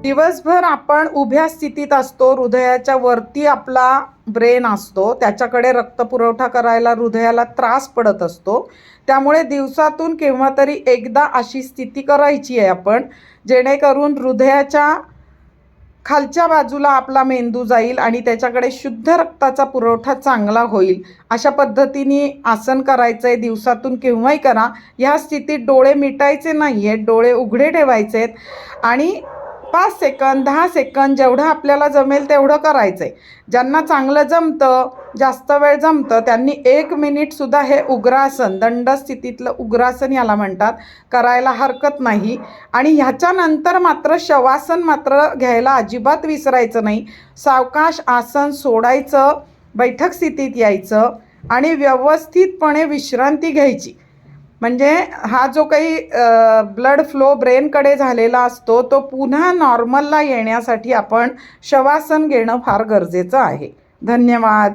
दिवसभर आपण उभ्या स्थितीत असतो, हृदयाच्या वरती आपला ब्रेन असतो, त्याच्याकडे रक्तपुरवठा करायला हृदयाला त्रास पडत असतो. त्यामुळे दिवसातून केव्हा तरी एकदा अशी स्थिती करायची आहे आपण, जेणेकरून हृदयाच्या खालच्या बाजूला आपला मेंदू जाईल आणि त्याच्याकडे शुद्ध रक्ताचा पुरवठा चांगला होईल. अशा पद्धतीने आसन करायचं आहे. दिवसातून केव्हाही करा. ह्या स्थितीत डोळे मिटायचे नाही आहेत, डोळे उघडे ठेवायचे आहेत आणि 5 सेकंद 10 सेकंद जेवढं आपल्याला जमेल तेवढं करायचं आहे. ज्यांना चांगलं जमतं, जास्त वेळ जमतं, त्यांनी 1 मिनिटसुद्धा हे उग्रासन, दंड स्थितीतलं उग्रासन याला म्हणतात, करायला हरकत नाही. आणि ह्याच्यानंतर मात्र शवासन मात्र घ्यायला अजिबात विसरायचं नाही. सावकाश आसन सोडायचं, बैठक स्थितीत यायचं आणि व्यवस्थितपणे विश्रांती घ्यायची. म्हणजे हा जो काही ब्लड फ्लो ब्रेनकडे झालेला असतो तो पुन्हा नॉर्मलला येण्यासाठी आपण शवासन घेणं फार गरजेचं आहे. धन्यवाद.